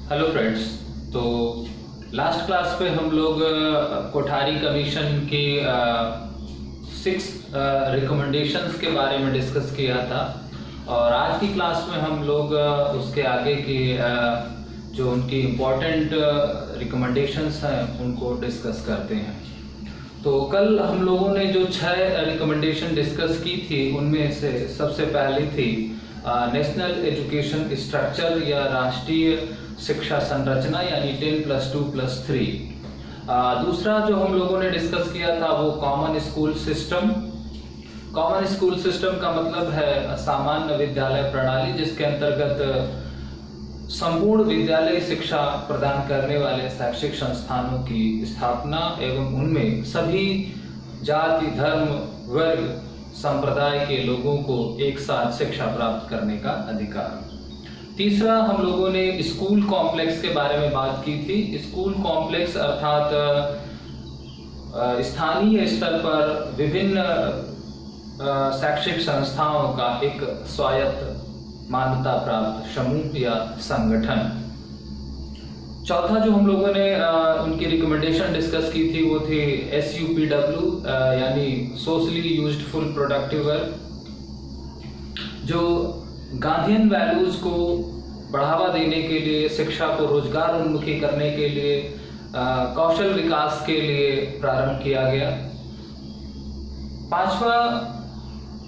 Hello friends. तो last class पे हम लोग कोठारी कमीशन की 6 रिकमेंडेशंस के बारे में डिस्कस किया था और आज की क्लास में हम लोग उसके आगे की जो उनकी इम्पोर्टेंट रिकमेंडेशंस हैं उनको डिस्कस करते हैं। तो कल हम लोगों ने जो 6 रिकमेंडेशन डिस्कस की थी उनमें से सबसे पहली थी नेशनल एजुकेशन स्ट्रक्चर या राष्ट्रीय शिक्षा संरचना यानी 10+2+3। दूसरा जो हम लोगों ने डिस्कस किया था वो common school system. Common school system का मतलब है सामान्य विद्यालय प्रणाली, जिसके अंतर्गत संपूर्ण विद्यालय शिक्षा प्रदान करने वाले शैक्षिक संस्थानों की स्थापना एवं उनमें सभी जाति, धर्म, वर्ग, संप्रदाय के लोगों को एक साथ शिक्षा प्राप्त करने का अधिकार। तीसरा हम लोगों ने स्कूल कॉम्प्लेक्स के बारे में बात की थी। स्कूल कॉम्प्लेक्स अर्थात स्थानीय स्तर पर विभिन्न शैक्षिक संस्थाओं का एक स्वायत्त मान्यता प्राप्त समूह या संगठन। चौथा जो हम लोगों ने उनकी रिकमेंडेशन डिस्कस की थी वो थी SUPW यानी सोशली यूज्ड प्रोडक्टिव वर्क, जो गांधीयन वैल्यूज को बढ़ावा देने के लिए, शिक्षा को रोजगार उन्मुखी करने के लिए, कौशल विकास के लिए प्रारंभ किया गया। पांचवा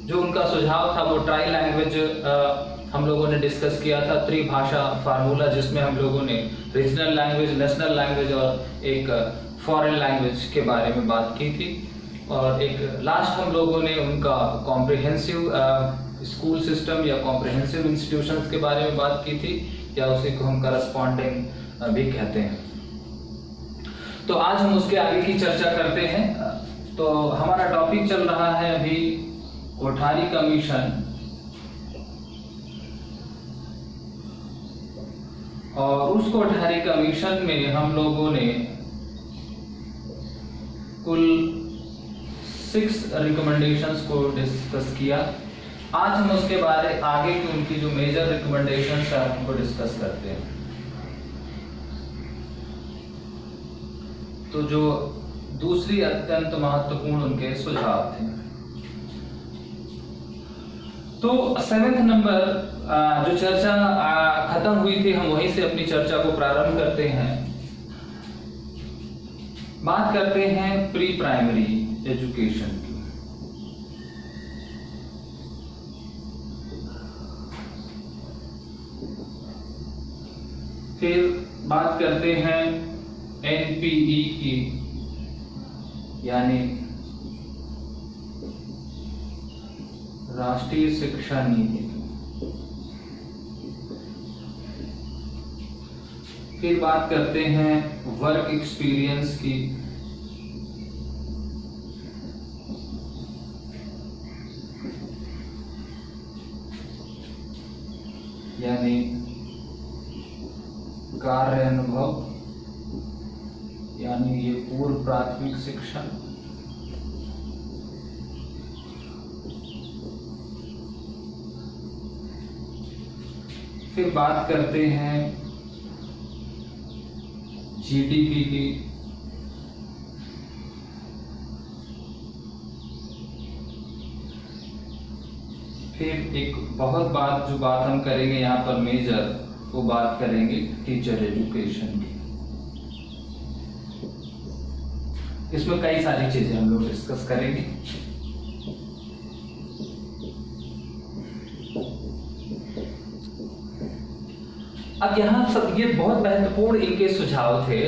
जो उनका सुझाव था वो ट्राई लैंग्वेज हम लोगों ने डिस्कस किया था, त्रिभाषा फार्मूला, जिसमें हम लोगों ने रीजनल लैंग्वेज, नेशनल लैंग्वेज और एक फॉरेन लैंग्वेज के बारे में बात की थी। और एक लास्ट हम लोगों ने उनका कॉम्प्रिहेंसिव स्कूल सिस्टम या कॉम्प्रिहेंसिव इंस्टीट्यूशंस के बारे में बात की थी, या उसी को हम करस्पॉन्डिंग भी कहते हैं। तो आज हम उसके आगे की चर्चा करते हैं। तो हमारा टॉपिक चल रहा है अभी कोठारी कमीशन, और उस कोठारी कमीशन में हम लोगों ने कुल 6 रिकमेंडेशंस को डिस्कस किया। आज हम उसके बारे आगे की उनकी जो मेजर रिकमेंडेशंस है उनको डिस्कस करते हैं। तो जो दूसरी अत्यंत महत्वपूर्ण उनके सुझाव थे, तो 7th नंबर जो चर्चा खत्म हुई थी, हम वहीं से अपनी चर्चा को प्रारंभ करते हैं। बात करते हैं प्री प्राइमरी एजुकेशन की। फिर बात करते हैं NPE की, यानी राष्ट्रीय शिक्षा नीति। फिर बात करते हैं वर्क एक्सपीरियंस की, यानी कार्य अनुभव, यानी ये पूर्व प्राथमिक शिक्षा। फिर बात करते हैं GDP की, फिर एक बहुत जो बात हम करेंगे यहाँ पर मेजर, वो बात करेंगे टीचर एजुकेशन की। इसमें कई सारी चीजें हम लोग डिस्कस करेंगे। अब यहाँ सब ये बहुत महत्वपूर्ण इनके सुझाव थे।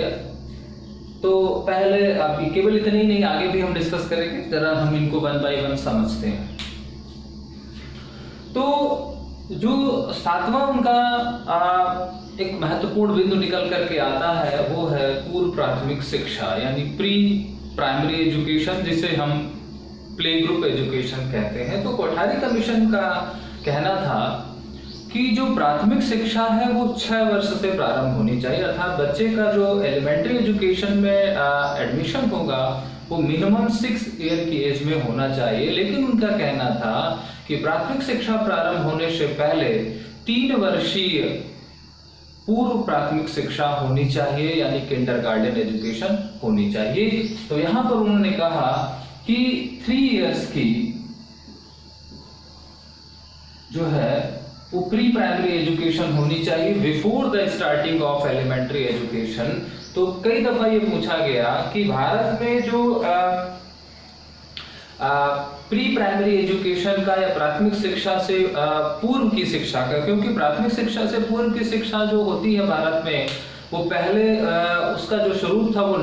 तो पहले अब केवल इतने ही नहीं, आगे भी हम डिस्कस करेंगे। जरा हम इनको 1 by 1 समझते हैं। तो जो 7वां उनका एक महत्वपूर्ण बिंदु निकल करके आता है वो है पूर्व प्राथमिक शिक्षा, यानी प्री प्राइमरी एजुकेशन, जिसे हम प्ले ग्रुप एजुकेशन कहते हैं। तो कोठारी कमीशन का कहना था कि जो प्राथमिक शिक्षा है वो 6 वर्ष से प्रारंभ होनी चाहिए, अर्थात बच्चे का जो एलिमेंट्री एजुकेशन में एडमिशन होगा वो मिनिमम 6 ईयर की एज में होना चाहिए। लेकिन उनका कहना था कि प्राथमिक शिक्षा प्रारंभ होने से पहले 3 वर्षीय पूर्व प्राथमिक शिक्षा होनी चाहिए, यानी किंडरगार्टन एजुकेशन होनी चाहिए। तो यहाँ पर उन्होंने कहा कि 3 इयर्स की जो है वो प्री प्राइमरी एजुकेशन होनी चाहिए before the starting of elementary education. तो कई दफा ये पूछा गया कि भारत में जो प्री प्राइमरी एजुकेशन का या प्राथमिक शिक्षा से पूर्व की शिक्षा का, क्योंकि प्राथमिक शिक्षा से पूर्व की शिक्षा जो होती है भारत में वो पहले उसका जो स्वरूप था वो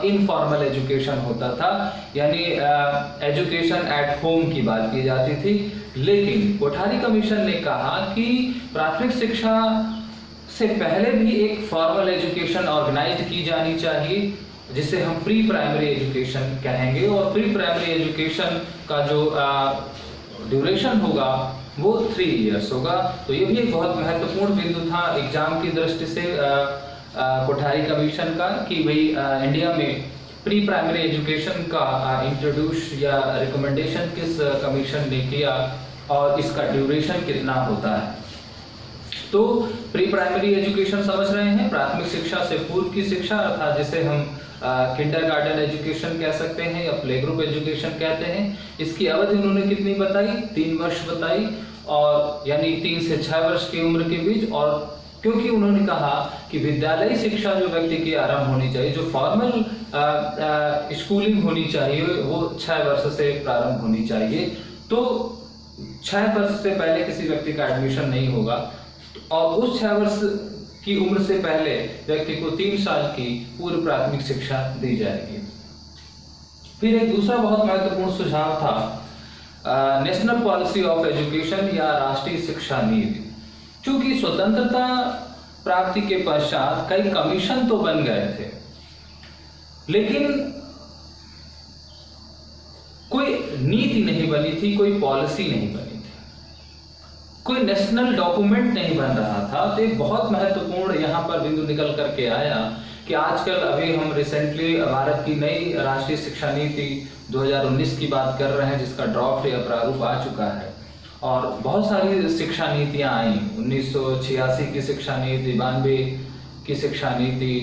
इनफॉर्मल एजुकेशन होता था, यानी एजुकेशन एट होम की बात की जाती थी। लेकिन कोठारी कमीशन ने कहा कि प्राथमिक शिक्षा से पहले भी एक फॉर्मल एजुकेशन ऑर्गेनाइज की जानी चाहिए, जिसे हम प्री प्राइमरी एजुकेशन कहेंगे। और प्री प्राइमरी एजुकेशन का जो ड्यूरेशन होगा वो 3 इयर्स होगा। तो ये भी एक बहुत महत्वपूर्ण बिंदु था एग्जाम की दृष्टि से कोठारी कमीशन का, कि भाई इंडिया में प्री प्राइमरी एजुकेशन का इंट्रोड्यूस या रिकमेंडेशन किस कमीशन ने किया और इसका ड्यूरेशन कितना होता है। तो प्री प्राइमरी एजुकेशन समझ रहे हैं, प्राथमिक शिक्षा से पूर्व की शिक्षा, अर्थात जिसे हम किंडरगार्टन एजुकेशन कह सकते हैं या प्ले ग्रुप एजुकेशन कहते हैं। इसकी अवधि उन्होंने कितनी बताई? 3 वर्ष बताई, और यानी 3 से 6 वर्ष की उम्र के बीच। और क्योंकि उन्होंने कहा कि विद्यालयी शिक्षा जो व्यक्ति की आरंभ होनी चाहिए, जो फॉर्मल स्कूलिंग होनी चाहिए, वो 6 वर्ष से प्रारंभ होनी चाहिए। तो 6 वर्ष से पहले किसी व्यक्ति का एडमिशन नहीं होगा, और उस 6 वर्ष की उम्र से पहले व्यक्ति को 3 साल की पूर्व प्राथमिक शिक्षा दी जाएगी। फिर एक दूसरा बहुत महत्वपूर्ण सुझाव था नेशनल पॉलिसी ऑफ एजुकेशन या राष्ट्रीय शिक्षा नीति। चूंकि स्वतंत्रता प्राप्ति के पश्चात कई कमीशन तो बन गए थे, लेकिन कोई नीति नहीं बनी थी, कोई पॉलिसी नहीं बनी थी, कोई नेशनल डॉक्यूमेंट नहीं बन रहा था। तो एक बहुत महत्वपूर्ण यहाँ पर बिंदु निकल करके आया कि आजकल अभी हम रिसेंटली भारत की नई राष्ट्रीय शिक्षा नीति 2019 की बात कर रहे हैं, जिसका ड्राफ्ट या प्रारूप आ चुका है। और बहुत सारी शिक्षा नीतियां आई, 1986 की शिक्षा नीति, 92 की शिक्षा नीति,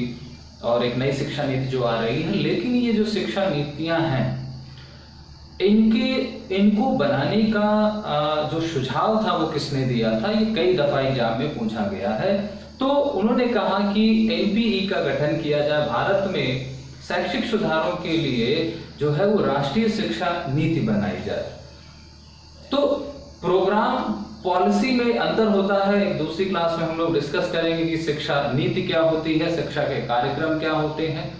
और एक नई शिक्षा नीति जो आ रही है। लेकिन ये जो शिक्षा नीतियां हैं, इनको बनाने का जो सुझाव था वो किसने दिया था? ये कई दफा एग्जाम में पूछा गया है। तो उन्होंने कहा कि एनपीई का गठन किया जाए, भारत में शैक्षिक सुधारों के लिए जो है वो राष्ट्रीय शिक्षा नीति बनाई जाए। तो प्रोग्राम पॉलिसी में अंतर होता है, एक दूसरी क्लास में हम लोग डिस्कस करेंगे कि शिक्षा नीति क्या होती है, शिक्षा के कार्यक्रम क्या होते हैं।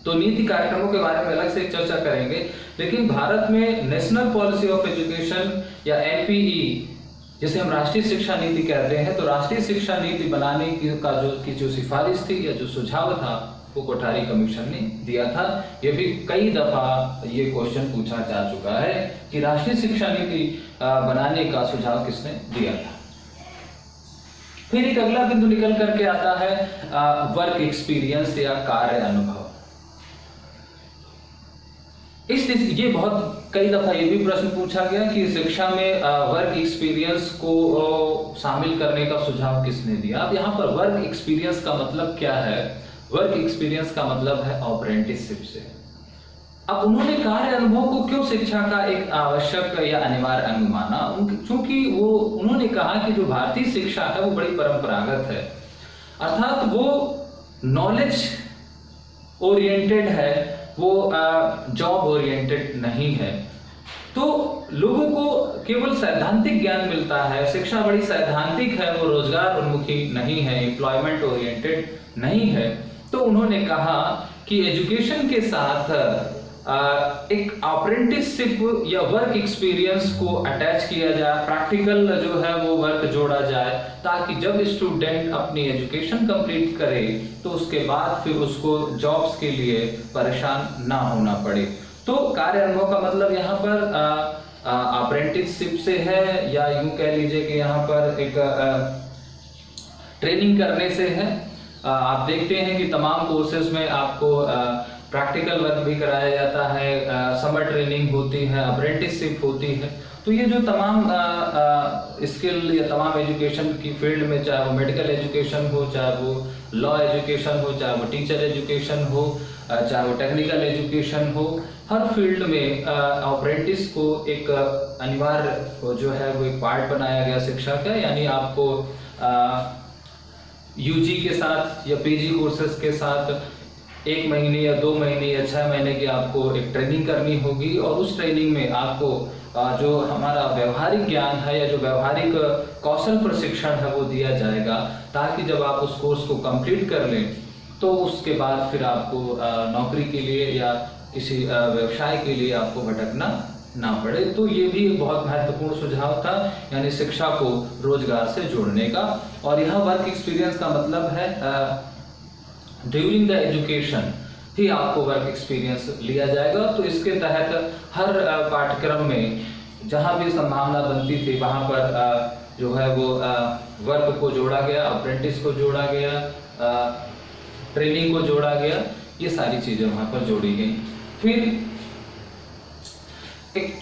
तो नीति कार्यक्रमों के बारे में अलग से चर्चा करेंगे। लेकिन भारत में नेशनल पॉलिसी ऑफ एजुकेशन या एनपीई, जिसे हम राष्ट्रीय शिक्षा नीति कहते हैं, तो राष्ट्रीय शिक्षा नीति बनाने की जो सिफारिश थी या जो सुझाव था वो कोठारी कमीशन ने दिया था। ये भी कई दफा ये क्वेश्चन पूछा जा चुका है कि राष्ट्रीय शिक्षा नीति बनाने का सुझाव किसने दिया था। फिर एक अगला बिंदु निकल करके आता है वर्क एक्सपीरियंस या कार्य अनुभव। ये बहुत कई दफा ये भी प्रश्न पूछा गया कि शिक्षा में वर्क एक्सपीरियंस को शामिल करने का सुझाव किसने दिया। अब यहाँ पर वर्क एक्सपीरियंस का मतलब क्या है? वर्क एक्सपीरियंस का मतलब है अप्रेंटिसशिप से। अब उन्होंने कार्य अनुभव को क्यों शिक्षा का एक आवश्यक या अनिवार्य अंग माना? क्योंकि वो उन्होंने कहा कि जो भारतीय शिक्षा है वो बड़ी परंपरागत है, अर्थात वो नॉलेज ओरिएंटेड है, वो जॉब ओरिएंटेड नहीं है। तो लोगों को केवल सैद्धांतिक ज्ञान मिलता है, शिक्षा बड़ी सैद्धांतिक है, वो रोजगार उन्मुखी नहीं है, एम्प्लॉयमेंट ओरिएंटेड नहीं है। तो उन्होंने कहा कि एजुकेशन के साथ एक अप्रेंटिसशिप या वर्क एक्सपीरियंस को अटैच किया जाए, प्रैक्टिकल जो है वो वर्क जोड़ा जाए, ताकि जब स्टूडेंट अपनी एजुकेशन कंप्लीट करे तो उसके बाद फिर उसको जॉब्स के लिए परेशान ना होना पड़े। तो कार्य अनुभव का मतलब यहाँ पर अप्रेंटिसशिप से है, या यूं कह लीजिए कि यहाँ पर एक ट्रेनिंग करने से है। आप देखते हैं कि तमाम कोर्सेज में आपको प्रैक्टिकल वर्क भी कराया जाता है, समर ट्रेनिंग होती है, अप्रेंटिसशिप होती है। तो ये जो तमाम स्किल या तमाम एजुकेशन की फील्ड में, चाहे वो मेडिकल एजुकेशन हो, चाहे वो लॉ एजुकेशन हो, चाहे वो टीचर एजुकेशन हो, चाहे वो टेक्निकल एजुकेशन हो, हर फील्ड में अप्रेंटिस को एक अनिवार्य जो है वो एक पार्ट बनाया गया शिक्षा का। यानी आपको यूजी के साथ या पीजी कोर्सेज के साथ 1 महीने या 2 महीने या 6 महीने की आपको एक ट्रेनिंग करनी होगी, और उस ट्रेनिंग में आपको जो हमारा व्यवहारिक ज्ञान है या जो व्यवहारिक कौशल प्रशिक्षण है वो दिया जाएगा, ताकि जब आप उस कोर्स को कंप्लीट कर लें तो उसके बाद फिर आपको नौकरी के लिए या किसी व्यवसाय के लिए आपको भटकना ना पड़े। तो ये भी एक बहुत महत्वपूर्ण सुझाव था, यानी शिक्षा को रोजगार से जोड़ने का। और यह वर्क एक्सपीरियंस का मतलब है ड्यूरिंग द एजुकेशन ही आपको वर्क एक्सपीरियंस लिया जाएगा। तो इसके तहत हर पाठ्यक्रम में जहाँ भी संभावना बनती थी वहाँ पर जो है वो वर्क को जोड़ा गया, अप्रेंटिस को जोड़ा गया, ट्रेनिंग को जोड़ा गया, ये सारी चीजें वहाँ पर जोड़ी गई। फिर एक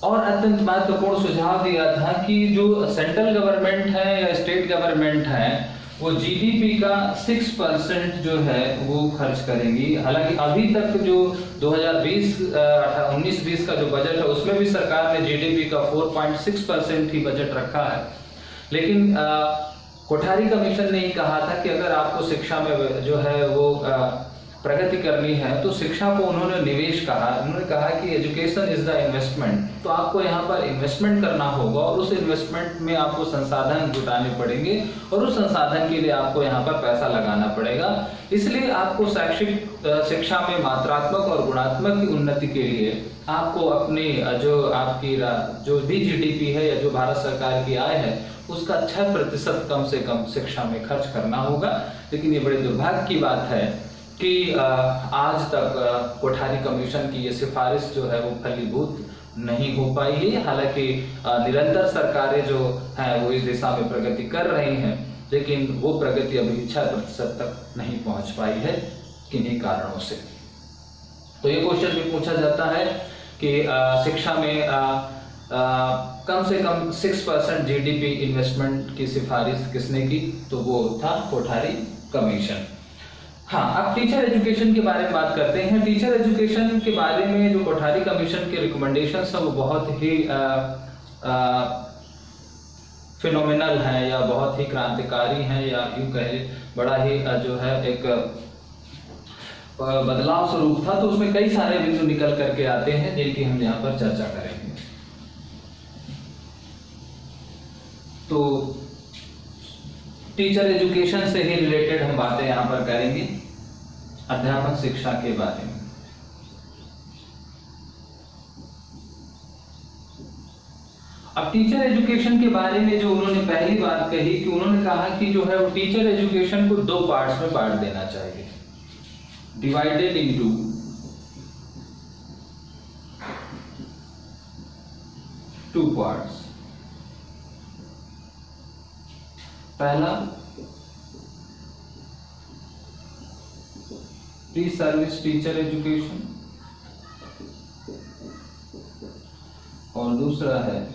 और अत्यंत महत्वपूर्ण सुझाव दिया था कि जो सेंट्रल गवर्नमेंट है या स्टेट गवर्नमेंट है वो जीडीपी का 6% जो है वो खर्च करेंगी। हालांकि अभी तक जो 2019-20 का जो बजट है उसमें भी सरकार ने जीडीपी का 4.6% ही बजट रखा है, लेकिन कोठारी कमीशन ने ही कहा था कि अगर आपको शिक्षा में जो है वो प्रगति करनी है तो शिक्षा को उन्होंने निवेश कहा। उन्होंने कहा कि एजुकेशन इज द इन्वेस्टमेंट, तो आपको यहाँ पर इन्वेस्टमेंट करना होगा और उस इन्वेस्टमेंट में आपको संसाधन जुटाने पड़ेंगे और उस संसाधन के लिए आपको यहाँ पर पैसा लगाना पड़ेगा। इसलिए आपको शैक्षिक शिक्षा में मात्रात्मक और गुणात्मक की उन्नति के लिए आपको अपनी जो आपकी जो भी जीडीपी है या जो भारत सरकार की आय है उसका 6% कम से कम शिक्षा में खर्च करना होगा। लेकिन ये बड़े दुर्भाग्य की बात है कि आज तक कोठारी कमीशन की ये सिफारिश जो है वो फलीभूत नहीं हो पाई है। हालांकि निरंतर सरकारें जो हैं वो इस दिशा में प्रगति कर रही हैं, लेकिन वो प्रगति अभी 6% तक नहीं पहुंच पाई है किन्हीं कारणों से। तो ये क्वेश्चन भी पूछा जाता है कि शिक्षा में कम से कम 6% जीडीपी इन्वेस्टमेंट की सिफारिश किसने की, तो वो था कोठारी कमीशन। हाँ, अब टीचर एजुकेशन के बारे में बात करते हैं। टीचर एजुकेशन के बारे में जो कोठारी कमीशन के रिकमेंडेशंस हैं वो बहुत ही फिनोमिनल हैं या बहुत ही क्रांतिकारी हैं, या यूं कहे बड़ा ही जो है एक बदलाव स्वरूप था। तो उसमें कई सारे बिंदु निकल करके आते हैं जिनकी हम यहाँ पर चर्चा करेंगे। तो टीचर एजुकेशन से ही रिलेटेड हम बातें यहाँ पर करेंगे, अध्यापक शिक्षा के बारे में। अब टीचर एजुकेशन के बारे में जो उन्होंने पहली बात कही कि उन्होंने कहा कि जो है वो टीचर एजुकेशन को 2 पार्ट्स में बांट देना चाहिए, डिवाइडेड इनटू 2 पार्ट्स। पहला प्री सर्विस टीचर एजुकेशन और दूसरा है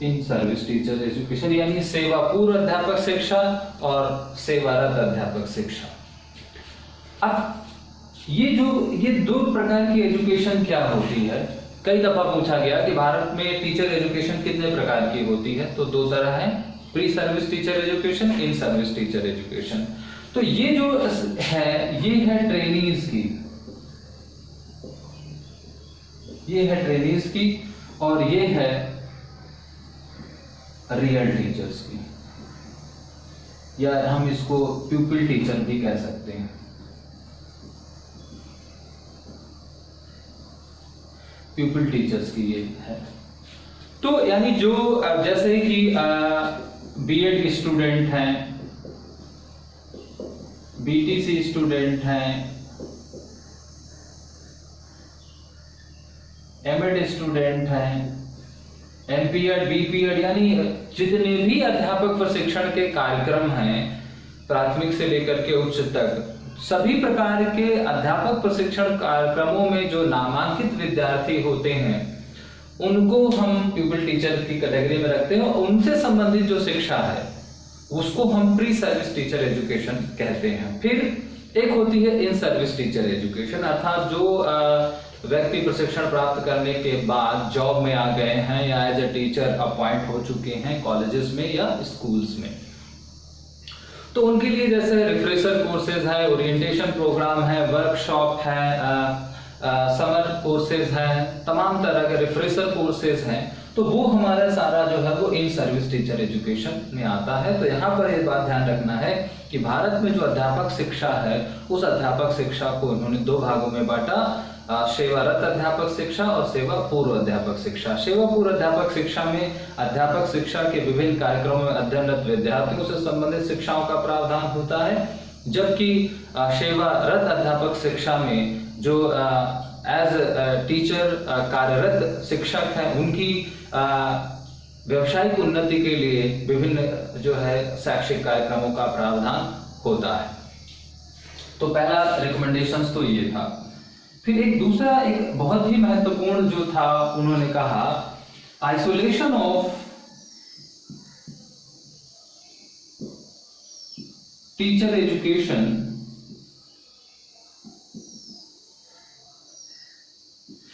इन सर्विस टीचर एजुकेशन, यानी सेवा पूर्व अध्यापक शिक्षा और सेवारत अध्यापक शिक्षा। अब ये 2 प्रकार की एजुकेशन क्या होती है? कई दफा पूछा गया कि भारत में टीचर एजुकेशन कितने प्रकार की होती है, तो 2 तरह है, pre service teacher education, in service teacher education. तो ये जो है ये है ट्रेनीज की, ये है ट्रेनीज की और ये है रियल टीचर्स की, या हम इसको प्यूपिल टीचर भी कह सकते हैं। प्यूपिल टीचर्स की ये है। तो यानी जो जैसे कि बीएड स्टूडेंट हैं, बीटीसी स्टूडेंट हैं, एमएड स्टूडेंट हैं, एमपीएड, बीपीएड, यानी जितने भी अध्यापक प्रशिक्षण के कार्यक्रम हैं प्राथमिक से लेकर के उच्च तक, सभी प्रकार के अध्यापक प्रशिक्षण कार्यक्रमों में जो नामांकित विद्यार्थी होते हैं उनको हम प्यूपिल टीचर की कैटेगरी में रखते हैं, और उनसे संबंधित जो शिक्षा है उसको हम प्री सर्विस टीचर एजुकेशन कहते हैं। फिर एक होती है इन सर्विस टीचर एजुकेशन, अर्थात जो व्यक्ति प्रशिक्षण प्राप्त करने के बाद जॉब में आ गए हैं या एज ए टीचर अपॉइंट हो चुके हैं कॉलेजेस में या स्कूल्स में, तो उनके लिए जैसे रिफ्रेशर कोर्सेज है, ओरिएंटेशन प्रोग्राम है, वर्कशॉप है, समर कोर्सेज हैं, तमाम तरह के रिफ्रेशर कोर्सेज हैं, तो वो हमारा सारा जो है वो इन सर्विस टीचर एजुकेशन में आता है। तो यहाँ पर एक बात ध्यान रखना है कि भारत में जो अध्यापक शिक्षा है उस अध्यापक शिक्षा को इन्होंने दो भागों में बांटा, सेवारत अध्यापक शिक्षा और सेवा पूर्व अध्यापक शिक्षा। सेवा पूर्व अध्यापक शिक्षा में अध्यापक शिक्षा के विभिन्न कार्यक्रमों में अध्ययनरत विद्यार्थियों से संबंधित शिक्षाओं का प्रावधान होता है, जबकि सेवारत अध्यापक शिक्षा में जो एज टीचर कार्यरत शिक्षक हैं उनकी व्यावसायिक उन्नति के लिए विभिन्न जो है शैक्षिक कार्यक्रमों का प्रावधान होता है। तो पहला रिकमेंडेशंस तो ये था। फिर एक दूसरा एक बहुत ही महत्वपूर्ण जो था, उन्होंने कहा isolation of teacher education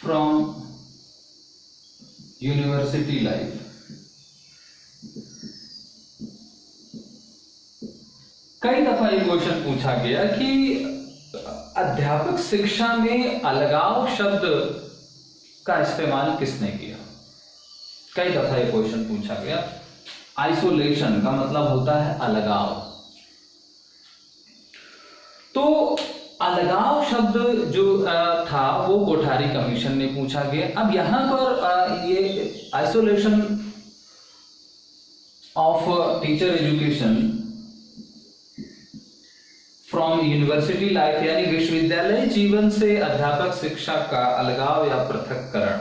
from university life. कई दफा ये क्वेश्चन पूछा गया कि अध्यापक शिक्षा में अलगाव शब्द का इस्तेमाल किसने किया। कई दफा ये क्वेश्चन पूछा गया। आइसोलेशन का मतलब होता है अलगाव, तो अलगाव शब्द जो था वो कोठारी कमीशन ने पूछा गया। अब यहां पर ये isolation of teacher education from university life, यानी विश्वविद्यालय जीवन से अध्यापक शिक्षा का अलगाव या पृथक्करण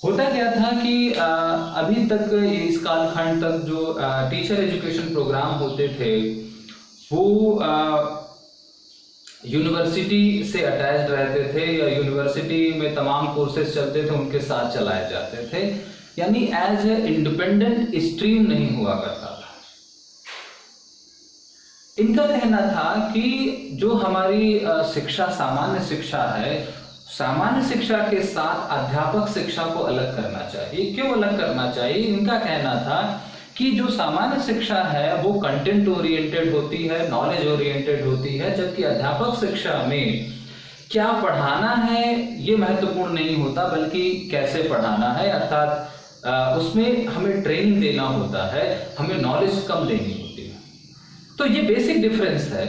होता क्या था कि अभी तक इस कालखंड तक जो टीचर एजुकेशन प्रोग्राम होते थे वो यूनिवर्सिटी से अटैच्ड रहते थे या यूनिवर्सिटी में तमाम कोर्सेज चलते थे उनके साथ चलाए जाते थे, यानी एज ए इंडिपेंडेंट स्ट्रीम नहीं हुआ करता था। इनका कहना था कि जो हमारी शिक्षा सामान्य शिक्षा है, सामान्य शिक्षा के साथ अध्यापक शिक्षा को अलग करना चाहिए। क्यों अलग करना चाहिए? इनका कहना था कि जो सामान्य शिक्षा है वो कंटेंट ओरिएंटेड होती है, नॉलेज ओरिएंटेड होती है, जबकि अध्यापक शिक्षा में क्या पढ़ाना है ये महत्वपूर्ण नहीं होता, बल्कि कैसे पढ़ाना है, अर्थात उसमें हमें ट्रेनिंग देना होता है, हमें नॉलेज कम देनी होती है। तो ये बेसिक डिफरेंस है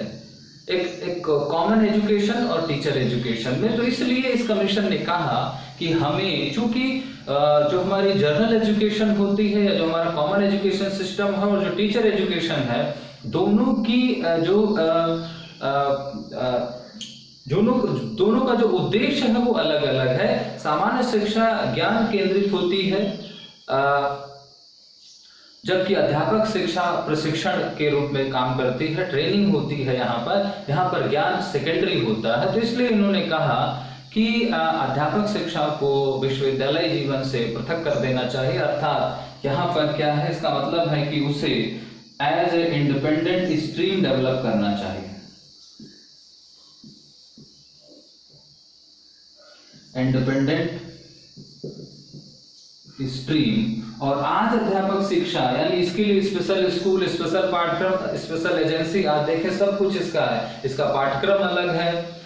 एक कॉमन एजुकेशन और टीचर एजुकेशन में। तो इसलिए इस कमीशन ने कहा कि हमें, चूंकि जो हमारी जनरल एजुकेशन होती है या जो हमारा कॉमन एजुकेशन सिस्टम है और जो टीचर एजुकेशन है, दोनों की दोनों का जो उद्देश्य है वो अलग अलग है। सामान्य शिक्षा ज्ञान केंद्रित होती है, जबकि अध्यापक शिक्षा प्रशिक्षण के रूप में काम करती है, ट्रेनिंग होती है। यहाँ पर ज्ञान सेकेंडरी होता है। तो इसलिए इन्होंने कहा कि अध्यापक शिक्षा को विश्वविद्यालय जीवन से पृथक कर देना चाहिए, अर्थात यहाँ पर क्या है, इसका मतलब है कि उसे as a independent stream develop करना चाहिए। Independent stream. और आज अध्यापक शिक्षा यानी इसके लिए स्पेशल स्कूल, स्पेशल पाठ्यक्रम, स्पेशल एजेंसी, आज देखें सब कुछ इसका है। इसका पाठ्यक्रम अलग है,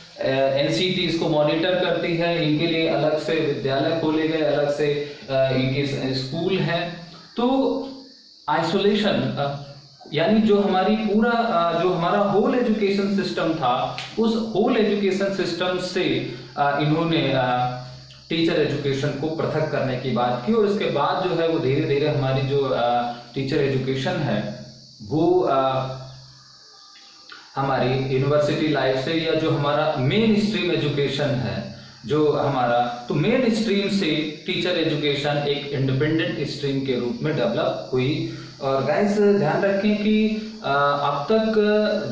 एनसीटी इसको मॉनिटर करती है, इनके लिए अलग से विद्यालय खोले गए, अलग से इनके स्कूल हैं। तो आइसोलेशन यानी जो हमारी पूरा जो हमारा होल एजुकेशन सिस्टम था, उस होल एजुकेशन सिस्टम से इन्होंने टीचर एजुकेशन को पृथक करने की बात की। और इसके बाद जो है वो धीरे धीरे हमारी जो टीचर एजुकेशन है वो हमारी यूनिवर्सिटी लाइफ से, या जो हमारा मेन स्ट्रीम एजुकेशन है जो हमारा, तो मेन स्ट्रीम से टीचर एजुकेशन एक इंडिपेंडेंट स्ट्रीम के रूप में डेवलप हुई और गाइस ध्यान रखें कि अब तक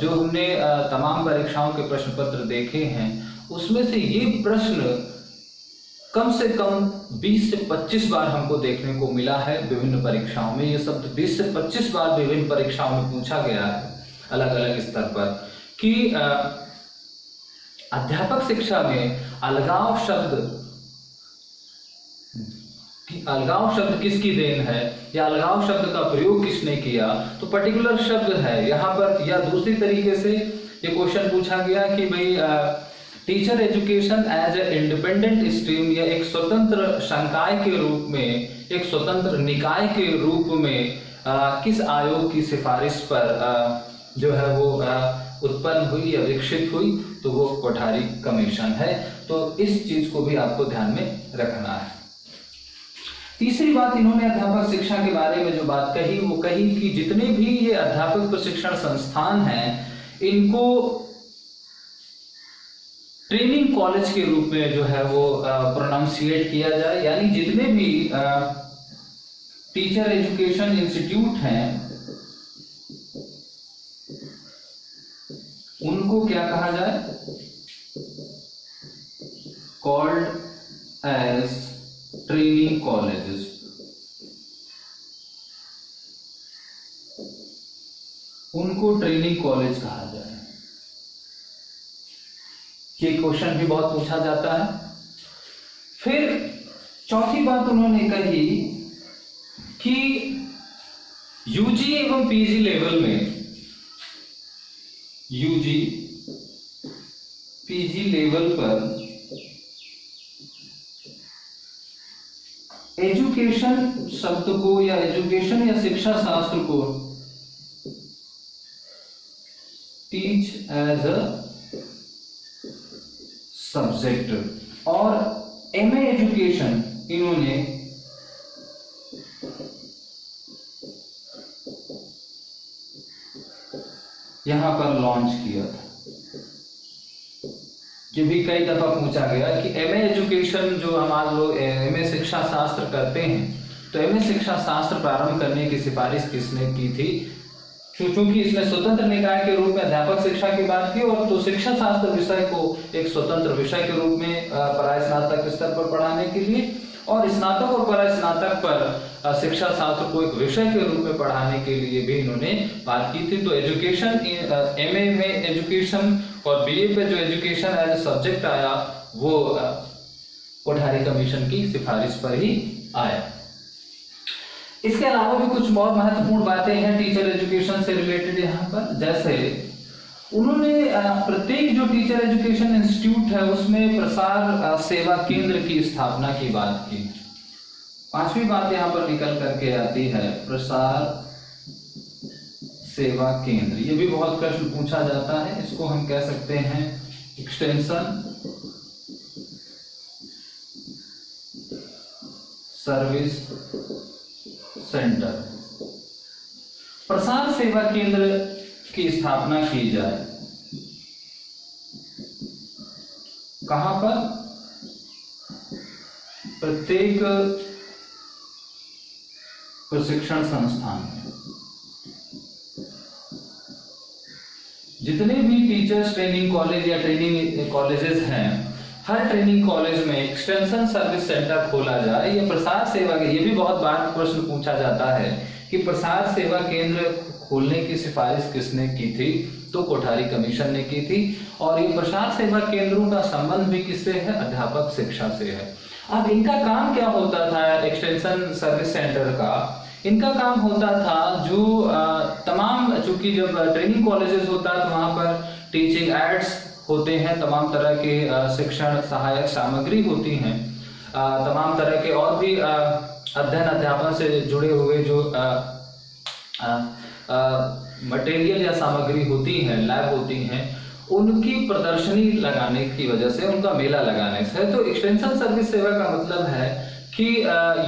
जो हमने तमाम परीक्षाओं के प्रश्न पत्र देखे हैं उसमें से ये प्रश्न कम से कम 20 से 25 बार हमको देखने को मिला है विभिन्न परीक्षाओं में। ये शब्द 20 से 25 बार विभिन्न परीक्षाओं में पूछा गया है अलग अलग स्तर पर कि अध्यापक शिक्षा में अलगाव शब्द किसकी देन है या अलगाव शब्द का प्रयोग किसने किया। तो पर्टिकुलर शब्द है यहाँ पर, या दूसरी तरीके से ये क्वेश्चन पूछा गया कि भाई teacher education as a independent stream या एक स्वतंत्र संकाय के रूप में, एक स्वतंत्र निकाय के रूप में किस आयोग की सिफारिश पर जो है वो उत्पन्न हुई या विकसित हुई, तो वो कोठारी कमीशन है। तो इस चीज को भी आपको ध्यान में रखना है। तीसरी बात इन्होंने अध्यापक शिक्षा के बारे में जो बात कही वो कही कि जितने भी ये अध्यापक प्रशिक्षण संस्थान हैं इनको ट्रेनिंग कॉलेज के रूप में जो है वो प्रोनाउंसिएट किया जाए, यानी जितने भी टीचर एजुकेशन इंस्टीट्यूट हैं उनको क्या कहा जाए, कॉल्ड एज ट्रेनिंग कॉलेजेस। उनको ट्रेनिंग कॉलेज कहा जाए। ये क्वेश्चन भी बहुत पूछा जाता है। फिर चौथी बात उन्होंने कही कि यूजी एवं पीजी लेवल में, यूजी पीजी लेवल पर एजुकेशन शब्द को या एजुकेशन या शिक्षा शास्त्र को टीच एज अ सब्जेक्ट और एमए एजुकेशन इन्होंने यहां पर लॉन्च किया था। ये भी कई दफा पूछा गया कि एमए एजुकेशन जो हमारे लोग एमए शिक्षा शास्त्र करते हैं, तो एमए शिक्षा शास्त्र प्रारंभ करने की सिफारिश किसने की थी। क्योंकि इसने स्वतंत्र निकाय के रूप में अध्यापक शिक्षा की बात की और तो शिक्षा शास्त्र विषय को एक स्वतंत्र विषय के रूप में पराय स्नातक स्तर पर पढ़ाने के लिए और स्नातक और पराय स्नातक पर शिक्षा शास्त्र को एक विषय के रूप में पढ़ाने के लिए भी इन्होंने बात की थी। तो एजुकेशन, एमए में एजुकेशन और बीए पे जो एजुकेशन एज ए सब्जेक्ट आया वो कोठारी कमीशन की सिफारिश पर ही आया। इसके अलावा भी कुछ बहुत महत्वपूर्ण बातें हैं टीचर एजुकेशन से रिलेटेड यहाँ पर, जैसे उन्होंने प्रत्येक जो टीचर एजुकेशन इंस्टीट्यूट है उसमें प्रसार सेवा केंद्र की स्थापना की बात की। पांचवी बात यहाँ पर निकल करके आती है प्रसार सेवा केंद्र। ये भी बहुत प्रश्न पूछा जाता है। इसको हम कह सकते हैं एक्सटेंशन सर्विस सेंटर। प्रसार सेवा केंद्र की स्थापना की जाए कहां पर, प्रत्येक प्रशिक्षण संस्थान में। जितने भी टीचर्स ट्रेनिंग कॉलेज या ट्रेनिंग कॉलेजेस हैं, हर ट्रेनिंग कॉलेज में एक्सटेंशन सर्विस सेंटर खोला जाए। ये प्रसार सेवा के, ये भी बहुत बार प्रश्न पूछा जाता है कि प्रसार सेवा केंद्र खोलने की सिफारिश किसने की थी, तो कोठारी कमीशन ने की थी। और ये प्रसार सेवा केंद्रों का संबंध भी किससे है, अध्यापक शिक्षा से है। अब इनका काम क्या होता था, एक्सटेंशन सर्विस सेंटर का इनका काम होता था जो तमाम, चूंकि जब ट्रेनिंग कॉलेजेस होता है तो वहां पर टीचिंग एड्स होते हैं, तमाम तरह के शिक्षण सहायक सामग्री होती हैं, तमाम तरह के और भी अध्ययन अध्यापन से जुड़े हुए जो मटेरियल या सामग्री होती हैं, लैब होती हैं, उनकी प्रदर्शनी लगाने की वजह से, उनका मेला लगाने से। तो एक्सटेंशन सर्विस सेवा का मतलब है कि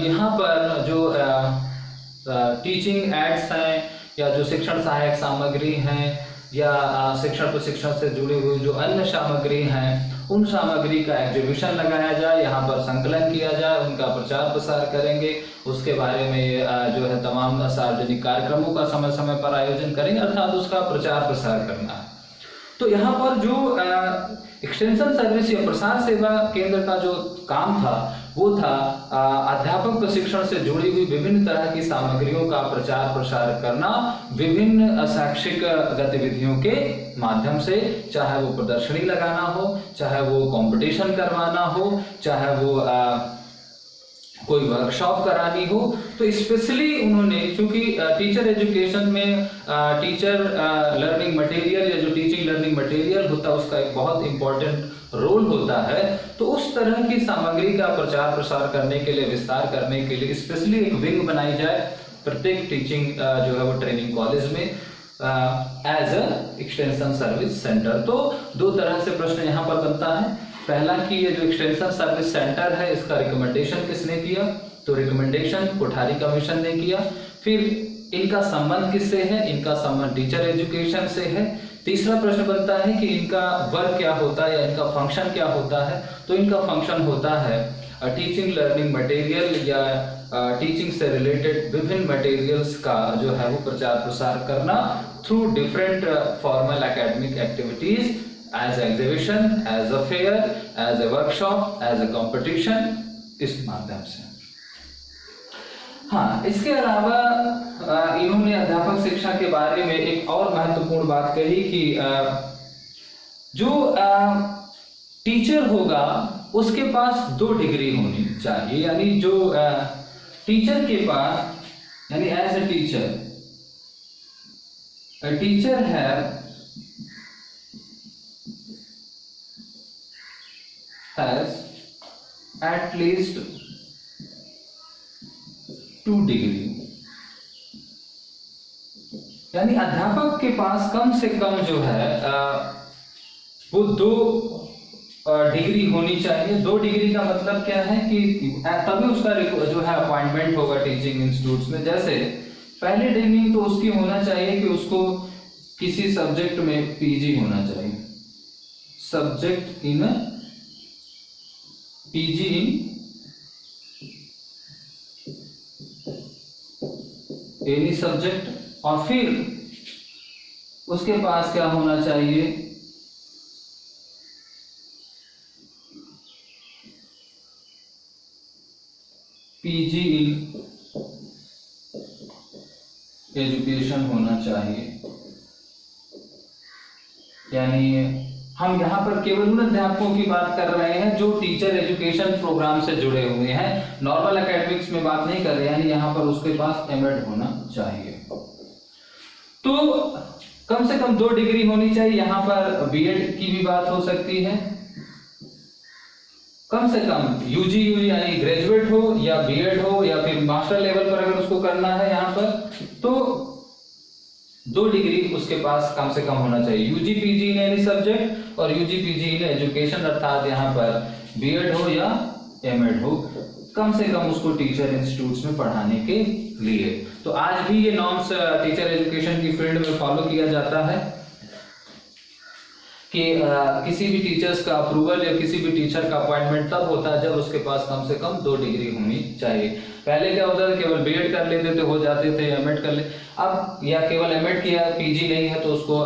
यहाँ पर जो टीचिंग एड्स हैं या जो शिक्षण सहायक सामग्री हैं या शिक्षण प्रशिक्षण से जुड़ी हुई जो अन्य सामग्री हैं उन सामग्री का एग्जीबिशन लगाया जाए, यहाँ पर संकलन किया जाए, उनका प्रचार प्रसार करेंगे, उसके बारे में जो है तमाम सार्वजनिक कार्यक्रमों का समय समय पर आयोजन करेंगे, अर्थात उसका प्रचार प्रसार करना है। तो यहाँ पर जो एक्सटेंशन सर्विस या प्रसार सेवा केंद्र का जो काम था वो था अध्यापक प्रशिक्षण से जुड़ी हुई विभिन्न तरह की सामग्रियों का प्रचार प्रसार करना विभिन्न शैक्षिक गतिविधियों के माध्यम से, चाहे वो प्रदर्शनी लगाना हो, चाहे वो कंपटीशन करवाना हो, चाहे वो कोई वर्कशॉप करानी हो। तो स्पेशली उन्होंने, चूंकि टीचर एजुकेशन में टीचर लर्निंग मटेरियल या जो टीचिंग लर्निंग मटेरियल होता है उसका एक बहुत इंपॉर्टेंट रोल होता है, तो उस तरह की सामग्री का प्रचार प्रसार करने के लिए, विस्तार करने के लिए स्पेशली एक विंग बनाई जाए प्रत्येक टीचिंग जो है वो ट्रेनिंग कॉलेज में as a extension service center. तो दो तरह से प्रश्न यहाँ पर बनता है। पहला कि ये जो एक्सटेंशन सर्विस सेंटर है इसका रिकमेंडेशन किसने किया, तो रिकमेंडेशन कोठारी कमीशन ने किया। फिर इनका संबंध किससे है, इनका संबंध टीचर एजुकेशन से है। तीसरा प्रश्न बनता है कि इनका वर्क क्या होता है या इनका फंक्शन क्या होता है, तो इनका फंक्शन होता है टीचिंग लर्निंग मटेरियल या टीचिंग से रिलेटेड विभिन्न मटेरियल्स का जो है वो प्रचार प्रसार करना through different formal academic activities, as exhibition, as a fair, as a workshop, as a competition, इस माध्यम से। हाँ, इसके अलावा इन्होंने अध्यापक शिक्षा के बारे में एक और महत्वपूर्ण बात कही कि जो टीचर होगा उसके पास 2 डिग्री होनी चाहिए, यानी जो टीचर के पास, यानी as a teacher has at least 2 degree, यानी अध्यापक के पास कम से कम जो है वो 2 डिग्री होनी चाहिए। 2 डिग्री का मतलब क्या है कि तभी उसका जो है अपॉइंटमेंट होगा टीचिंग इंस्टीट्यूट्स में। जैसे पहली डिग्री तो उसकी होना चाहिए कि उसको किसी सब्जेक्ट में पीजी होना चाहिए, subject in PG in any subject, और फिर उसके पास क्या होना चाहिए, पीजी इन एजुकेशन होना चाहिए। यानी हम यहाँ पर केवल उन अध्यापकों की बात कर रहे हैं जो टीचर एजुकेशन प्रोग्राम से जुड़े हुए हैं, नॉर्मल एकेडमिक्स में बात नहीं कर रहे हैं, यानी यहाँ पर उसके पास एमएड होना चाहिए। तो कम से कम 2 डिग्री होनी चाहिए। यहाँ पर बीएड की भी बात हो सकती है, कम से कम यूजी यानी ग्रेजुएट हो या बीएड हो या फिर मास्टर लेवल पर अगर उसको करना है यहाँ पर, तो 2 डिग्री उसके पास कम से कम होना चाहिए, UG PG in any subject और यूजी पीजी इन एजुकेशन, अर्थात यहाँ पर बीएड हो या एमएड हो, कम से कम उसको टीचर इंस्टीट्यूट्स में पढ़ाने के लिए। तो आज भी ये नॉर्म्स टीचर एजुकेशन की फील्ड में फॉलो किया जाता है कि किसी भी टीचर्स का अप्रूवल या किसी भी टीचर का अपॉइंटमेंट तब होता है जब उसके पास कम से कम 2 डिग्री होनी चाहिए। पहले क्या होता था, केवल बीएड कर लेते थे, हो जाते थे, एमएड कर ले, अब या केवल एमएड किया, पीजी नहीं है तो उसको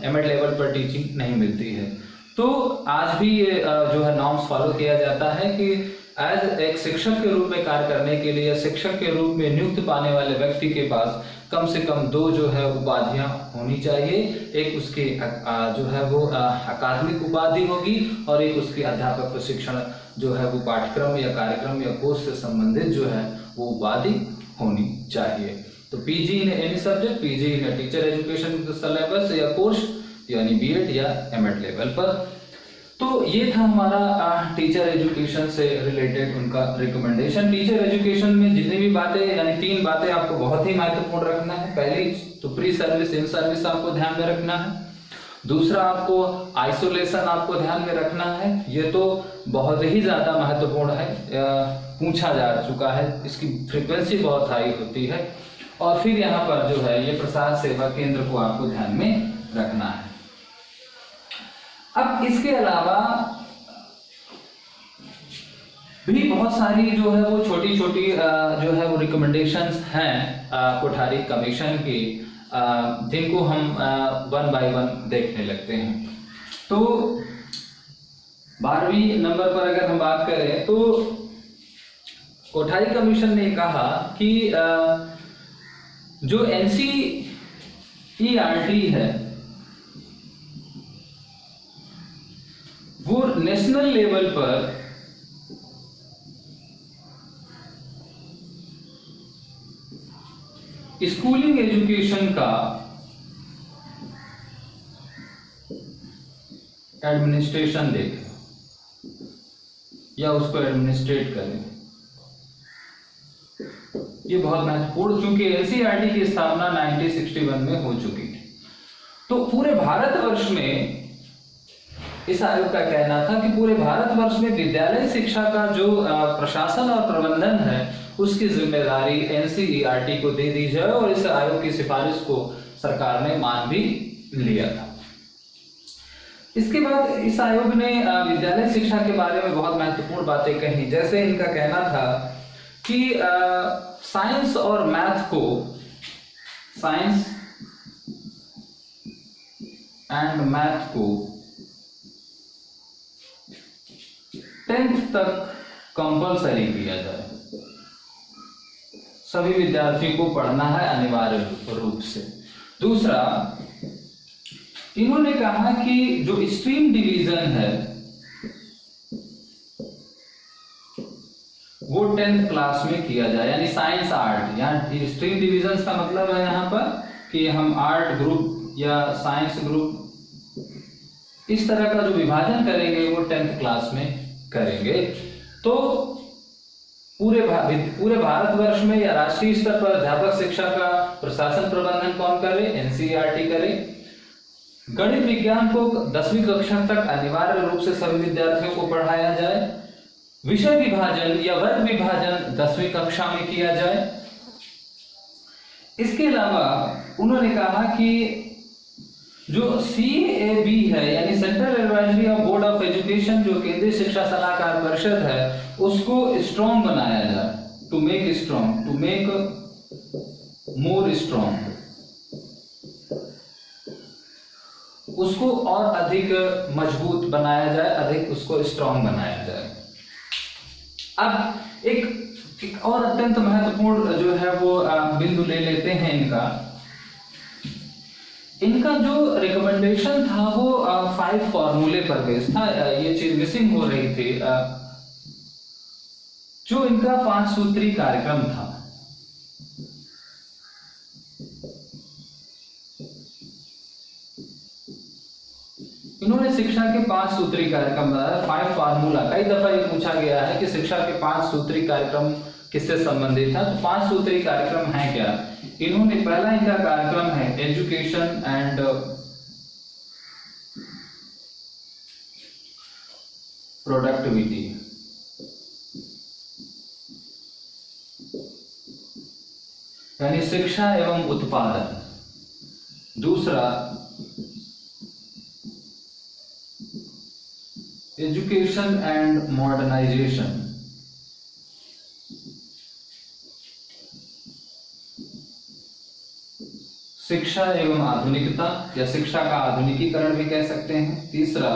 एमएड लेवल पर टीचिंग नहीं मिलती है। तो आज भी ये जो है नॉर्म्स फॉलो किया जाता है कि एज एक शिक्षक के रूप में कार्य करने के लिए, शिक्षक के रूप में नियुक्त पाने वाले व्यक्ति के पास कम से कम 2 जो है उपाधियां होनी चाहिए। एक उसकी जो है वो अकादमिक उपाधि होगी और एक उसकी अध्यापक प्रशिक्षण जो है वो पाठ्यक्रम या कार्यक्रम या कोर्स से संबंधित जो है वो उपाधि होनी चाहिए। तो PG in any subject, PG in teacher education syllabus या कोर्स, यानी बीएड या एमएड लेवल पर। तो ये था हमारा टीचर एजुकेशन से रिलेटेड उनका रिकमेंडेशन। टीचर एजुकेशन में जितनी भी बातें, यानी 3 बातें आपको बहुत ही महत्वपूर्ण रखना है। पहली तो प्री सर्विस, इन सर्विस आपको ध्यान में रखना है। दूसरा आपको आइसोलेशन आपको ध्यान में रखना है, ये तो बहुत ही ज्यादा महत्वपूर्ण है, पूछा जा चुका है, इसकी फ्रीक्वेंसी बहुत हाई होती है। और फिर यहाँ पर जो है ये प्रसार सेवा केंद्र को आपको ध्यान में रखना है। अब इसके अलावा भी बहुत सारी जो है वो छोटी छोटी जो है वो रिकमेंडेशंस हैं कोठारी कमीशन की, जिनको हम वन बाय वन देखने लगते हैं। तो 12वीं नंबर पर अगर हम बात करें तो कोठारी कमीशन ने कहा कि जो NCERT है वो नेशनल लेवल पर स्कूलिंग एजुकेशन का एडमिनिस्ट्रेशन देखे या उसको एडमिनिस्ट्रेट करे। ये बहुत महत्वपूर्ण, चूंकि NCERT की स्थापना 1961 में हो चुकी थी। तो पूरे भारतवर्ष में इस आयोग का कहना था कि पूरे भारतवर्ष में विद्यालय शिक्षा का जो प्रशासन और प्रबंधन है उसकी जिम्मेदारी NCERT को दे दी जाए, और इस आयोग की सिफारिश को सरकार ने मान भी लिया था। इसके बाद इस आयोग ने विद्यालय शिक्षा के बारे में बहुत महत्वपूर्ण बातें कही। जैसे इनका कहना था कि साइंस और मैथ को, साइंस एंड मैथ को 10th तक कंपलसरी किया जाए, सभी विद्यार्थियों को पढ़ना है अनिवार्य रूप से। दूसरा, इन्होंने कहा कि जो स्ट्रीम डिवीजन है वो 10th क्लास में किया जाए, यानी साइंस आर्ट। यहाँ स्ट्रीम डिवीजन का मतलब है यहाँ पर कि हम आर्ट ग्रुप या साइंस ग्रुप इस तरह का जो विभाजन करेंगे वो 10th क्लास में करेंगे। तो पूरे भारतवर्ष में या राष्ट्रीय स्तर पर अध्यापक शिक्षा का प्रशासन प्रबंधन कौन करे? NCERT करे। गणित विज्ञान को 10वीं कक्षा तक अनिवार्य रूप से सभी विद्यार्थियों को पढ़ाया जाए। विषय विभाजन या वर्ग विभाजन 10वीं कक्षा में किया जाए। इसके अलावा उन्होंने कहा कि जो CAB है, यानी central advisory of board of education, जो केंद्रीय शिक्षा सलाहकार परिषद है, उसको स्ट्रॉन्ग बनाया जाए। To make strong, to make more strong, उसको और अधिक मजबूत बनाया जाए, अधिक उसको स्ट्रॉन्ग बनाया जाए। अब एक और अत्यंत महत्वपूर्ण जो है वो बिंदु ले लेते हैं इनका जो रिकमेंडेशन था वो 5 फॉर्मूले पर बेस्ड था। ये चीज मिसिंग हो रही थी। जो इनका 5 सूत्री कार्यक्रम था, इन्होंने शिक्षा के 5 सूत्री कार्यक्रम बनाया, 5 फार्मूला। कई दफा ये पूछा गया है कि शिक्षा के 5 सूत्री कार्यक्रम किससे संबंधित है, तो 5 सूत्री कार्यक्रम है क्या? इन्होंने पहला इनका कार्यक्रम है एजुकेशन एंड प्रोडक्टिविटी। यानी शिक्षा एवं उत्पादन। दूसरा एजुकेशन एंड मॉडर्नाइजेशन। शिक्षा एवं आधुनिकता या शिक्षा का आधुनिकीकरण भी कह सकते हैं। तीसरा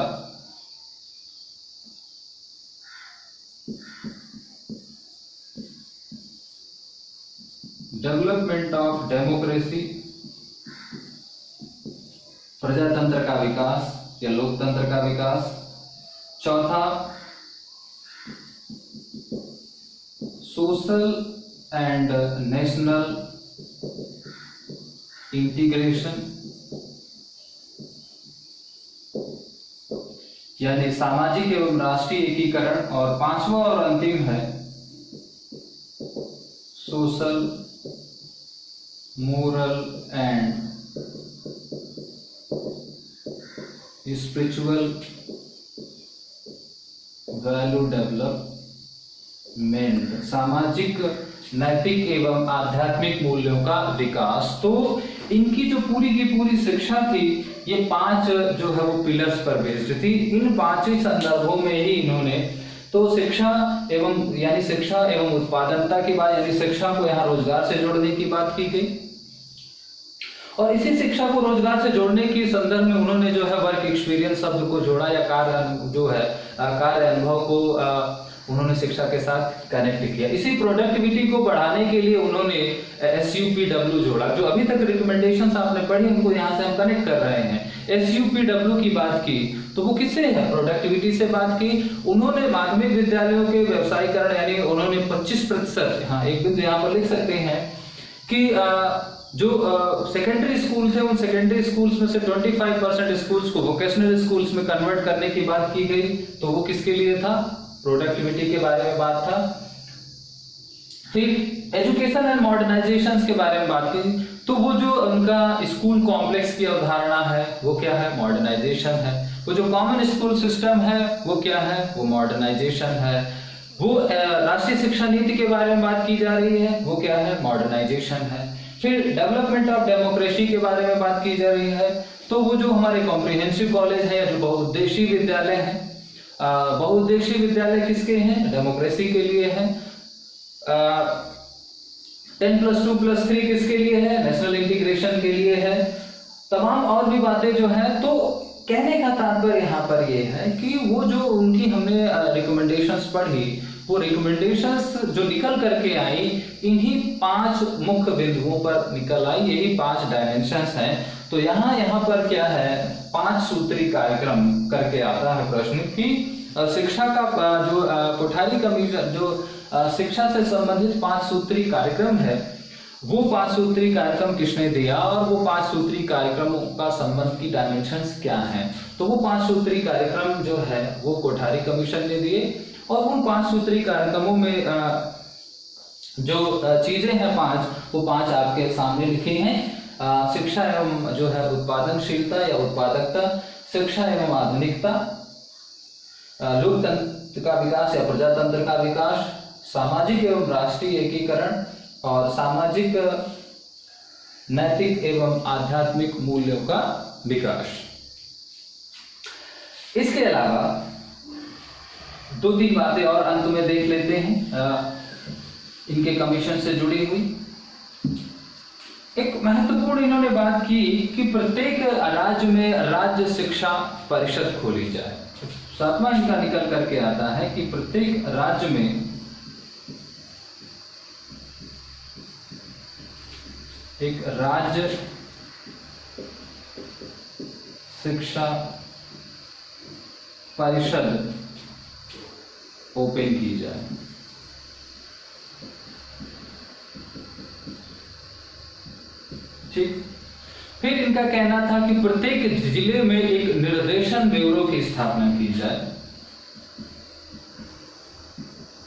डेवलपमेंट ऑफ डेमोक्रेसी, प्रजातंत्र का विकास या लोकतंत्र का विकास। चौथा सोशल एंड नेशनल इंटीग्रेशन, यानी सामाजिक एवं राष्ट्रीय एकीकरण। और पांचवा और अंतिम है social, moral and spiritual value development, सामाजिक नैतिक एवं आध्यात्मिक मूल्यों का विकास। तो इनकी जो पूरी की पूरी शिक्षा थी ये 5 जो है वो पिलर्स पर बेस्ड थी। इन 5 ही संदर्भों में ही इन्होंने तो शिक्षा एवं उत्पादकता की बात, यानी शिक्षा को यहाँ रोजगार से जोड़ने की बात की गई, और इसी शिक्षा को रोजगार से जोड़ने के संदर्भ में उन्होंने जो है वर्क एक्सपीरियंस शब्द को जोड़ा, या कार्य अनुभव को उन्होंने शिक्षा के साथ कनेक्ट किया। इसी प्रोडक्टिविटी को बढ़ाने के लिए उन्होंने SUPW जोड़ा। जो अभी तक रिकमेंडेशंस आपने पढ़ी उनको यहाँ से हम कनेक्ट कर रहे हैं। SUPW की बात की तो वो किससे है? प्रोडक्टिविटी से बात की। उन्होंने माध्यमिक विद्यालयों के व्यवसायीकरण, यानी उन्होंने 25%, हाँ एक बिंदु यहाँ पर लिख सकते हैं कि जो सेकेंडरी स्कूल थे उन सेकेंडरी स्कूल्स में से 25% स्कूल्स को वोकेशनल स्कूल्स में कन्वर्ट करने की बात की गई। तो वो किसके लिए था? प्रोडक्टिविटी के बारे में बात था। फिर एजुकेशन एंड मॉडर्नाइजेशन के बारे में बात की तो वो जो उनका स्कूल कॉम्प्लेक्स की अवधारणा है वो क्या है? मॉडर्नाइजेशन है। वो जो कॉमन स्कूल सिस्टम है वो क्या है? वो मॉडर्नाइजेशन है। वो राष्ट्रीय शिक्षा नीति के बारे में बात की जा रही है, वो क्या है? मॉडर्नाइजेशन है। फिर डेवलपमेंट ऑफ डेमोक्रेसी के बारे में बात की जा रही है तो वो जो हमारे कॉम्प्रिहेंसिव कॉलेज है या जो बहुउद्देशीय विद्यालय है, बहुउद्देशीय विद्यालय किसके हैं? डेमोक्रेसी के लिए है। 10+2+3 किसके लिए है? नेशनल इंटीग्रेशन के लिए है। तमाम और भी बातें जो है, तो कहने का तात्पर्य यहाँ पर ये है कि वो जो उनकी हमने रिकमेंडेशंस पढ़ी, वो रिकमेंडेशंस जो निकल करके आई इन्हीं 5 मुख्य बिंदुओं पर निकल आई, यही 5 डायमेंशंस हैं। तो यहाँ पर क्या है? 5 सूत्री कार्यक्रम करके आता है प्रश्न की शिक्षा का जो कोठारी कमीशन जो शिक्षा से संबंधित 5 सूत्री कार्यक्रम है, वो 5 सूत्री कार्यक्रम किसने दिया और वो 5 सूत्री कार्यक्रमों का संबंध की डायमेंशंस क्या हैं? तो वो 5 सूत्री कार्यक्रम जो है वो कोठारी कमीशन ने दिए, और उन 5 सूत्री कार्यक्रमों में जो चीजें हैं 5, वो 5 आपके सामने लिखी हैं। शिक्षा एवं जो है उत्पादनशीलता या उत्पादकता, शिक्षा एवं आधुनिकता, लोकतंत्र का विकास या प्रजातंत्र का विकास, सामाजिक एवं राष्ट्रीय एकीकरण, और सामाजिक नैतिक एवं आध्यात्मिक मूल्यों का विकास। इसके अलावा 2-3 बातें और अंत में देख लेते हैं इनके कमीशन से जुड़ी हुई। एक महत्वपूर्ण इन्होंने बात की कि प्रत्येक राज्य में राज्य शिक्षा परिषद खोली जाए। 7वां इनका निकल करके आता है कि प्रत्येक राज्य में एक राज्य शिक्षा परिषद ओपन की जाए। ठीक। फिर इनका कहना था कि प्रत्येक जिले में एक निर्देशन ब्यूरो की स्थापना की जाए।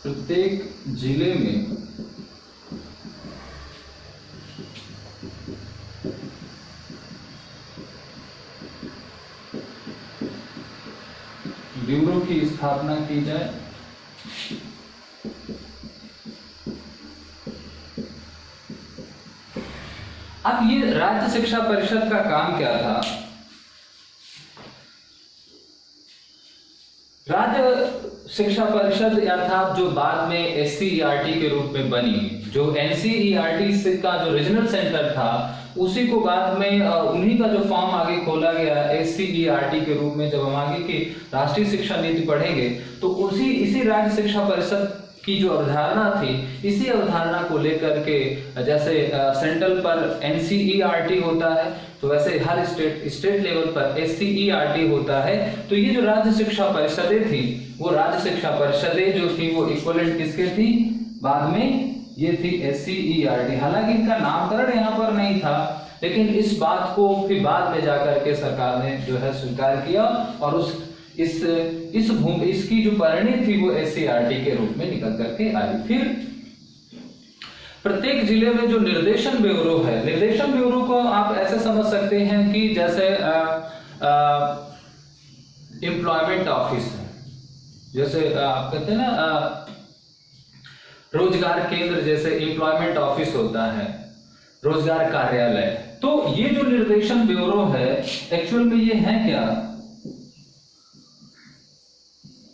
प्रत्येक जिले में ब्यूरो की स्थापना की जाए। अब ये राज्य शिक्षा परिषद का काम क्या था? राज्य शिक्षा परिषद अर्थात जो बाद में SCERT के रूप में बनी, जो NCERT का जो रीजनल सेंटर था उसी को बाद में उन्हीं का जो फॉर्म आगे खोला गया SCERT के रूप में। जब हम आगे की राष्ट्रीय शिक्षा नीति पढ़ेंगे तो इसी राज्य शिक्षा परिषद की जो अवधारणा थी, इसी अवधारणा को लेकर के जैसे सेंट्रल पर NCERT होता है तो वैसे हर स्टेट लेवल पर SCERT होता है। तो ये जो राज्य शिक्षा परिषदें थी, वो राज्य शिक्षा परिषदें जो थी वो इक्विवेलेंट किसके थी? बाद में ये थी SCERT। हालांकि इनका नामकरण यहाँ पर नहीं था, लेकिन इस बात को फिर बाद में जाकर के सरकार ने जो है स्वीकार किया और इसकी जो परिणति थी वो SCERT के रूप में निकल करके आई। फिर प्रत्येक जिले में जो निर्देशन ब्यूरो है, निर्देशन ब्यूरो को आप ऐसे समझ सकते हैं कि जैसे एम्प्लॉयमेंट ऑफिस है, जैसे आप कहते हैं ना रोजगार केंद्र, जैसे एम्प्लॉयमेंट ऑफिस होता है, रोजगार कार्यालय। तो ये जो निर्देशन ब्यूरो है एक्चुअल में ये है क्या,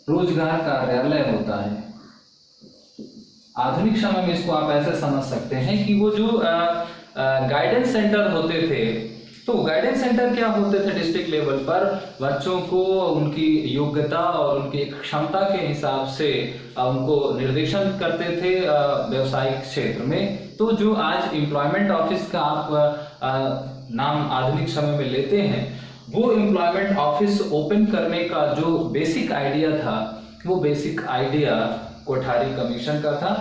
रोजगार कार्यालय होता है। आधुनिक समय में इसको आप ऐसे समझ सकते हैं कि वो जो गाइडेंस सेंटर होते थे, तो गाइडेंस सेंटर क्या होते थे, डिस्ट्रिक्ट लेवल पर बच्चों को उनकी योग्यता और उनकी क्षमता के हिसाब से उनको निर्देशन करते थे व्यवसायिक क्षेत्र में। तो जो आज एम्प्लॉयमेंट ऑफिस का आप नाम आधुनिक समय में लेते हैं, वो एम्प्लॉयमेंट ऑफिस ओपन करने का जो बेसिक आइडिया था, वो बेसिक आइडिया कोठारी कमीशन का था।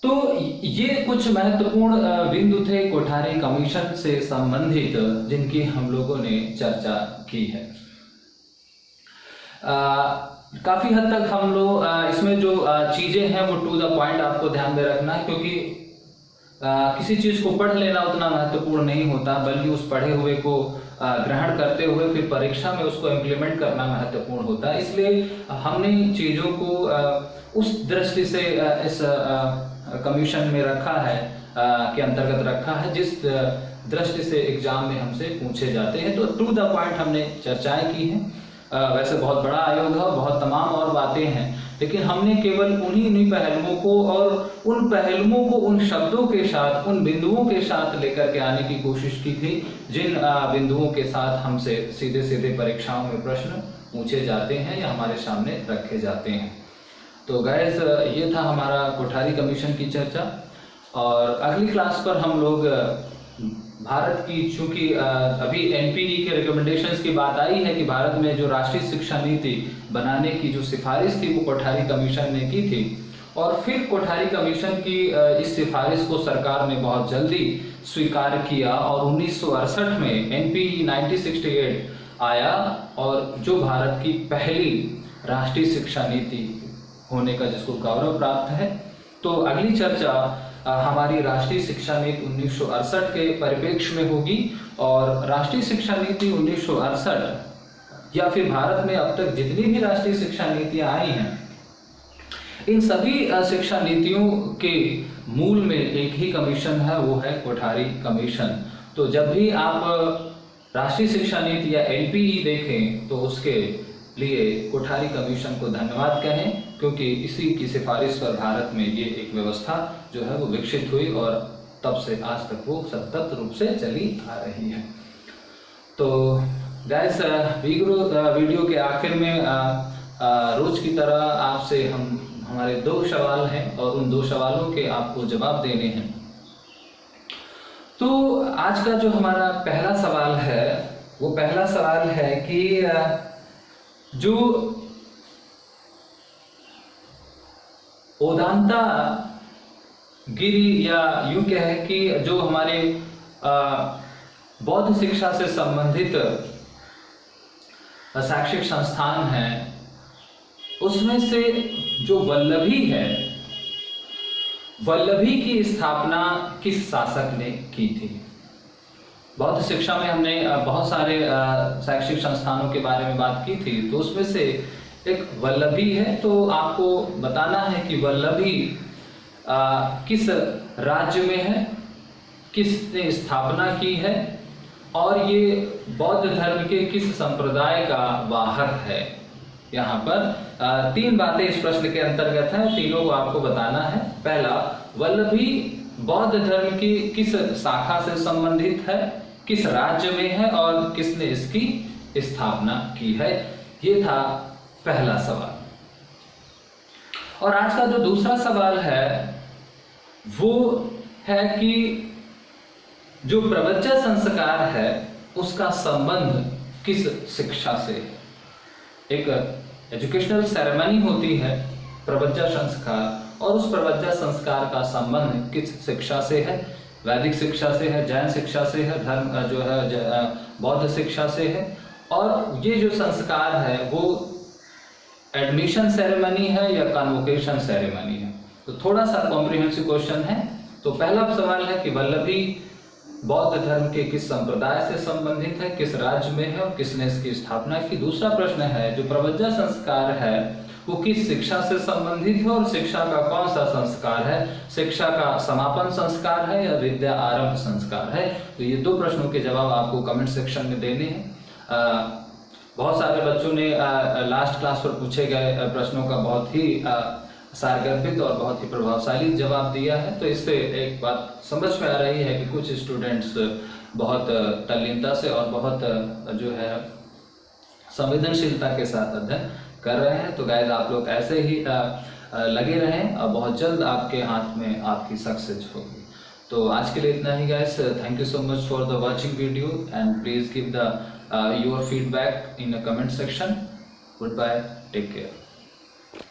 तो ये कुछ महत्वपूर्ण बिंदु थे कोठारी कमीशन से संबंधित जिनकी हम लोगों ने चर्चा की है। काफी हद तक हम लोग इसमें जो चीजें हैं वो टू द पॉइंट आपको ध्यान में रखना है, क्योंकि किसी चीज को पढ़ लेना उतना महत्वपूर्ण नहीं होता, बल्कि उस पढ़े हुए को ग्रहण करते हुए फिर परीक्षा में उसको इम्प्लीमेंट करना महत्वपूर्ण होता है। इसलिए हमने चीजों को उस दृष्टि से इस कमीशन में रखा है, के अंतर्गत रखा है, जिस दृष्टि से एग्जाम में हमसे पूछे जाते हैं। तो टू द पॉइंट हमने चर्चाएं की हैं। वैसे बहुत बड़ा आयोग है, बहुत तमाम और बातें हैं, लेकिन हमने केवल उन्हीं पहलुओं को और उन पहलुओं को उन शब्दों के साथ, उन बिंदुओं के साथ लेकर के आने की कोशिश की थी जिन बिंदुओं के साथ हमसे सीधे सीधे परीक्षाओं में प्रश्न पूछे जाते हैं या हमारे सामने रखे जाते हैं। तो गाइस, ये था हमारा कोठारी कमीशन की चर्चा। और अगली क्लास पर हम लोग भारत की, चूंकि अभी एनपीई के रिकमेंडेशंस की बात आई है कि भारत में जो राष्ट्रीय शिक्षा नीति बनाने की जो सिफारिश थी वो कोठारी कमीशन ने की थी, और फिर कोठारी कमीशन की इस सिफारिश को सरकार ने बहुत जल्दी स्वीकार किया और 1968 में एनपीई 1968 आया, और जो भारत की पहली राष्ट्रीय शिक्षा नीति होने का जिसको गौरव प्राप्त है। तो अगली चर्चा हमारी राष्ट्रीय शिक्षा नीति 1968 के परिप्रेक्ष्य में होगी, और राष्ट्रीय शिक्षा नीति 1968 या फिर भारत में अब तक जितनी भी राष्ट्रीय शिक्षा नीतियां आई हैं, इन सभी शिक्षा नीतियों के मूल में एक ही कमीशन है, वो है कोठारी कमीशन। तो जब भी आप राष्ट्रीय शिक्षा नीति या एनपीई देखें तो उसके लिए कोठारी कमीशन को धन्यवाद कहें, क्योंकि इसी की सिफारिश पर भारत में ये एक व्यवस्था जो है वो विकसित हुई और तब से आज तक वो सतत रूप से चली आ रही है। तो गाइस, वीडियो के आखिर में रोज की तरह आपसे हमारे 2 सवाल हैं और उन 2 सवालों के आपको जवाब देने हैं। तो आज का जो हमारा पहला सवाल है, वो पहला सवाल है कि जो ओदांता गिरी, या यूं कहें कि जो हमारे बौद्ध शिक्षा से संबंधित शैक्षिक संस्थान हैं, उसमें से जो वल्लभी है, वल्लभी की स्थापना किस शासक ने की थी? बौद्ध शिक्षा में हमने बहुत सारे शैक्षिक संस्थानों के बारे में बात की थी, तो उसमें से एक वल्लभी है। तो आपको बताना है कि वल्लभी किस राज्य में है, किसने स्थापना की है, और ये बौद्ध धर्म के किस संप्रदाय का वाहक है। यहाँ पर 3 बातें इस प्रश्न के अंतर्गत हैं, तीनों को आपको बताना है। पहला, वल्लभी बौद्ध धर्म की किस शाखा से संबंधित है, किस राज्य में है, और किसने इसकी स्थापना की है। ये था पहला सवाल। और आज का जो दूसरा सवाल है वो है कि जो प्रवज्जा संस्कार है उसका संबंध किस शिक्षा से? एक एजुकेशनल सेरेमनी होती है प्रवज्जा संस्कार, और उस प्रवज्जा संस्कार का संबंध किस शिक्षा से है? वैदिक शिक्षा से है, जैन शिक्षा से है, धर्म जो है बौद्ध शिक्षा से है। और ये जो संस्कार है वो एडमिशन सेरेमनी है या कन्वोकेशन सेरेमनी है? तो थोड़ा सा कॉम्प्रिहेंसिव क्वेश्चन है। तो पहला सवाल है कि वल्लभी बौद्ध धर्म के किस संप्रदाय से संबंधित है, किस राज्य में है और किसने इसकी स्थापना की। दूसरा प्रश्न है जो प्रवज्जा संस्कार है वो किस शिक्षा से संबंधित है और शिक्षा का कौन सा संस्कार है, शिक्षा का समापन संस्कार है या विद्या आरंभ संस्कार है। तो ये 2 प्रश्नों के जवाब आपको कमेंट सेक्शन में देने हैं। बहुत सारे बच्चों ने लास्ट क्लास पर पूछे गए प्रश्नों का बहुत ही सारगर्भित और बहुत ही प्रभावशाली जवाब दिया है। तो इससे एक बात समझ में आ रही है कि कुछ स्टूडेंट्स बहुत तल्लीनता से और बहुत जो है संवेदनशीलता के साथ अध्ययन कर रहे हैं। तो गाइस आप लोग ऐसे ही लगे रहें और बहुत जल्द आपके हाथ में आपकी सक्सेस होगी। तो आज के लिए इतना ही guys. Thank you so much for the watching video and please give the your feedback in the comment section. Good bye, take care.